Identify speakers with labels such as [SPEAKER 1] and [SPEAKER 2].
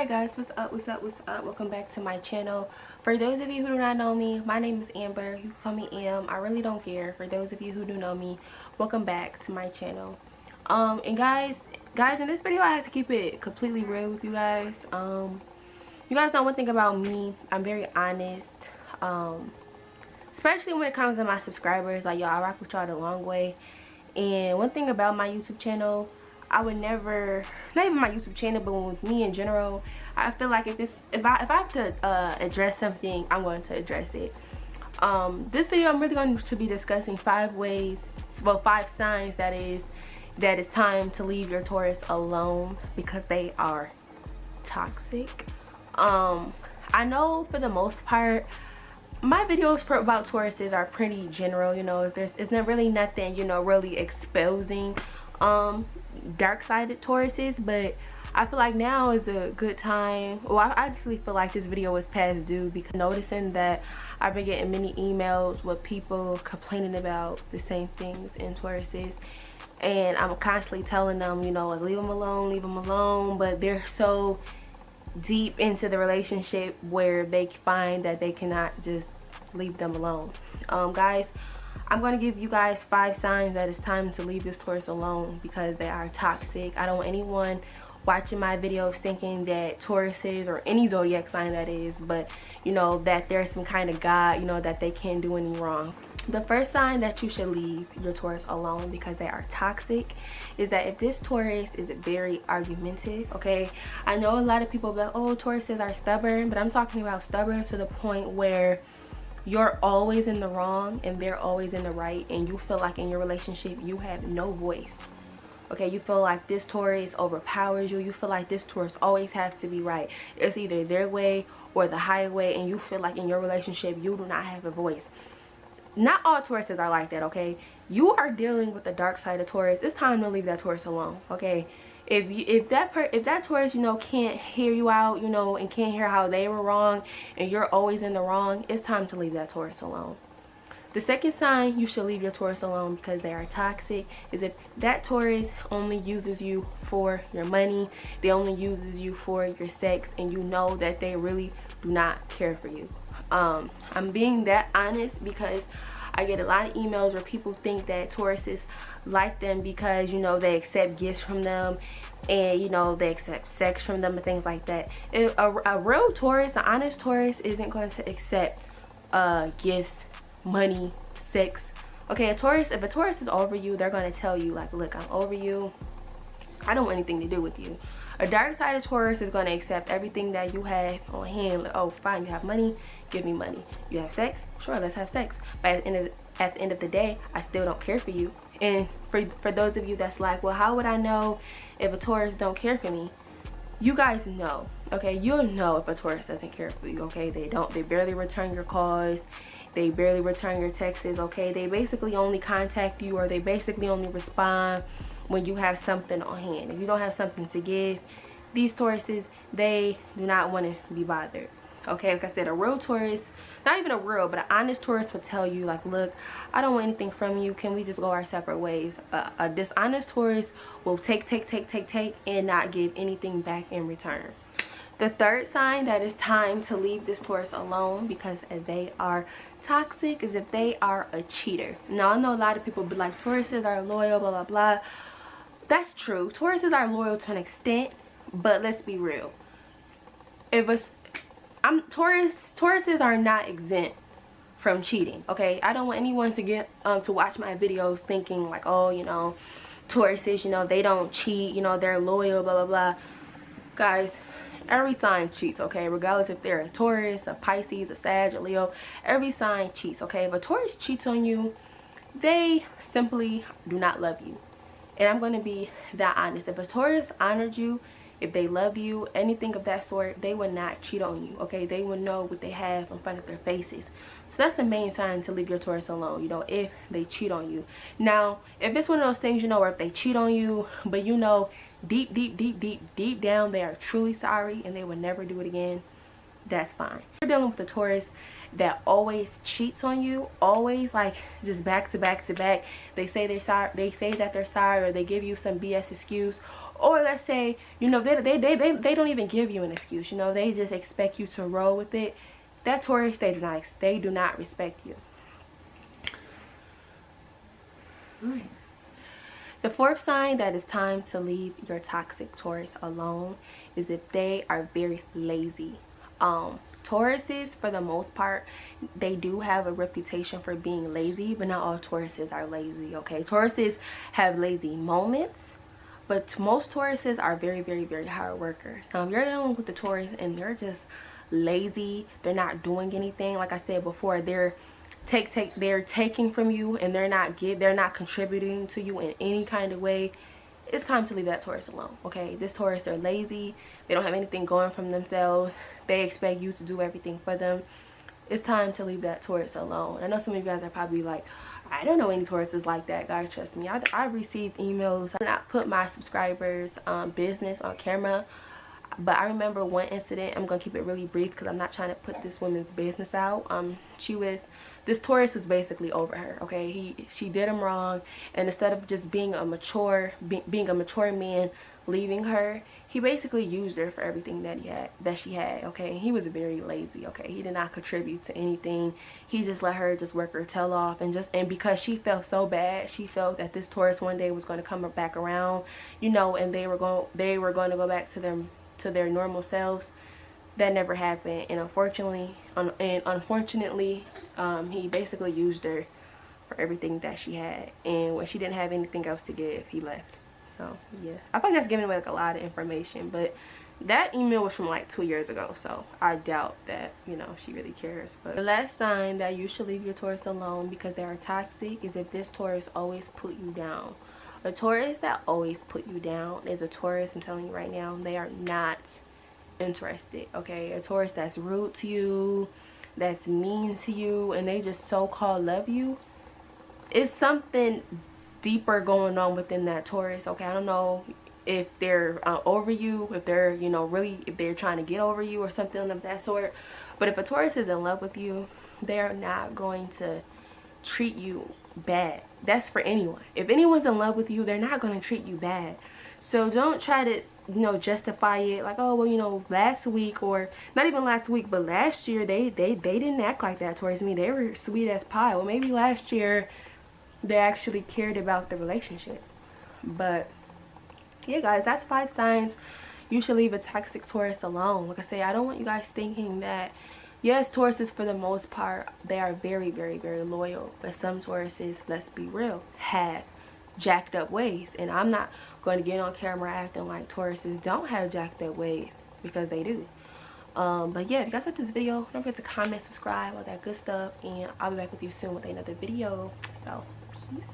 [SPEAKER 1] Alright guys, what's up? Welcome back to my channel. For those of you who do not know me, my name is Amber. You can call me Am. I really don't care. For those of you who do know me, welcome back to my channel. And guys, in this video I have to keep it completely real with you guys. You guys know one thing about me, I'm very honest. Especially when it comes to my subscribers. Like, y'all, I rock with y'all the long way. And one thing about my YouTube channel, I would never, not even my YouTube channel, but with me in general, I feel like if I have to address something, I'm going to address it. This video I'm really going to be discussing 5 signs that it's time to leave your Taurus alone because they are toxic. I know for the most part my videos about Tauruses are pretty general, you know. It's not really nothing, you know, really exposing dark-sided Tauruses, but I feel like now is a good time. Well, I actually feel like this video was past due because noticing that I've been getting many emails with people complaining about the same things in Tauruses, and I'm constantly telling them, you know, like, leave them alone, but they're so deep into the relationship where they find that they cannot just leave them alone. Guys, I'm going to give you guys 5 signs that it's time to leave this Taurus alone because they are toxic. I don't want anyone watching my videos thinking that Tauruses, or any zodiac sign that is, but you know, that there's some kind of God, you know, that they can't do any wrong. The first sign that you should leave your Taurus alone because they are toxic is that if this Taurus is very argumentative, okay? I know a lot of people be like, oh, Tauruses are stubborn, but I'm talking about stubborn to the point where you're always in the wrong and they're always in the right, and you feel like in your relationship you have no voice. Okay, you feel like this Taurus overpowers you. You feel like this Taurus always has to be right. It's either their way or the highway, and you feel like in your relationship you do not have a voice. Not all Tauruses are like that, okay? You are dealing with the dark side of Taurus. It's time to leave that Taurus alone, okay? If that Taurus, you know, can't hear you out, you know, and can't hear how they were wrong, and you're always in the wrong, it's time to leave that Taurus alone. The second sign you should leave your Taurus alone because they are toxic is if that Taurus only uses you for your money, they only uses you for your sex, and you know that they really do not care for you. I'm being that honest because I get a lot of emails where people think that Tauruses like them because, you know, they accept gifts from them, and, you know, they accept sex from them and things like that. A real Taurus, an honest Taurus, isn't going to accept gifts, money, sex. Okay, if a Taurus is over you, they're going to tell you, like, look, I'm over you. I don't want anything to do with you. A dark-sided Taurus is going to accept everything that you have on hand. Like, oh, fine, you have money, give me money. You have sex? Sure, let's have sex. But at the end of the day, I still don't care for you. And for those of you that's like, well, how would I know if a Taurus don't care for me? You guys know, okay? You'll know if a Taurus doesn't care for you, okay? They barely return your calls. They barely return your texts, okay? They basically only contact you, or they basically only respond when you have something on hand. If you don't have something to give, these Tauruses, they do not want to be bothered. Okay, like I said, a real Taurus, not even a real, but an honest Taurus would tell you, like, look, I don't want anything from you. Can we just go our separate ways? A dishonest Taurus will take, and not give anything back in return. The third sign that it's time to leave this Taurus alone because they are toxic is if they are a cheater. Now, I know a lot of people be like, Tauruses are loyal, blah, blah, blah. That's true. Tauruses are loyal to an extent, but let's be real. Tauruses are not exempt from cheating, okay? I don't want anyone to get to watch my videos thinking like, oh, you know, Tauruses, you know, they don't cheat, you know, they're loyal, blah, blah, blah. Guys, every sign cheats, okay? Regardless if they're a Taurus, a Pisces, a Sag, a Leo, every sign cheats, okay? If a Taurus cheats on you, they simply do not love you. And I'm going to be that honest. If a Taurus honored you, if they love you, anything of that sort, they would not cheat on you, okay? They would know what they have in front of their faces. So that's the main sign to leave your Taurus alone, you know, if they cheat on you. Now, if it's one of those things, you know, where if they cheat on you, but you know, deep down, they are truly sorry and they will never do it again, that's fine. If you're dealing with a Taurus that always cheats on you, always, like, just back to back to back. They say they're sorry, they say that they're sorry, or they give you some BS excuse, or let's say, you know, they don't even give you an excuse, you know, they just expect you to roll with it. That Taurus, they do not respect you. Right. The fourth sign that it's time to leave your toxic Taurus alone is if they are very lazy. Tauruses, for the most part, they do have a reputation for being lazy, but not all Tauruses are lazy, okay? Tauruses have lazy moments, but most Tauruses are very, very, very hard workers. Now, if you're dealing with the Taurus and they're just lazy, they're not doing anything, like I said before, they're taking from you, and they're not contributing to you in any kind of way, it's time to leave that Taurus alone, okay? This Taurus, they're lazy, they don't have anything going from themselves, they expect you to do everything for them. It's time to leave that Taurus alone. I know some of you guys are probably like, I don't know any Tauruses like that. Guys, trust me, I received emails. I did not put my subscribers business on camera, but I remember one incident. I'm gonna keep it really brief because I'm not trying to put this woman's business out. This Taurus was basically over her, okay? She did him wrong, and instead of just being a mature man, leaving her, he basically used her for everything that she had, okay? He was very lazy, okay? He did not contribute to anything. He just let her just work her tail off, and because she felt so bad, she felt that this Taurus one day was going to come back around, you know, and they were going to go back to their normal selves. That never happened, and unfortunately, he basically used her for everything that she had, and when she didn't have anything else to give, he left. So yeah, I think that's giving away like a lot of information, but that email was from like 2 years ago, so I doubt that, you know, she really cares. But the last sign that you should leave your Taurus alone because they are toxic is if this Taurus always put you down. A Taurus that always put you down is a Taurus, I'm telling you right now, they are not interested, okay? A Taurus that's rude to you, that's mean to you, and they just so-called love you. It's something deeper going on within that Taurus, okay? I don't know if they're over you, if they're, you know, really, if they're trying to get over you or something of that sort. But if a Taurus is in love with you, they're not going to treat you bad. That's for anyone. If anyone's in love with you, they're not going to treat you bad. So don't try to, you know, justify it like, oh, well, you know, last week, or not even last week, but last year they didn't act like that towards me. They were sweet as pie. Well, maybe last year they actually cared about the relationship. But yeah, guys, that's 5 signs you should leave a toxic Taurus alone. Like I say, I don't want you guys thinking that, yes, Tauruses for the most part, they are very, very, very loyal, but some Tauruses, let's be real, have jacked up ways. And I'm not going to get on camera acting like Tauruses don't have jacked up ways, because they do. But yeah, if you guys like this video, don't forget to comment, subscribe, all that good stuff, and I'll be back with you soon with another video. So peace.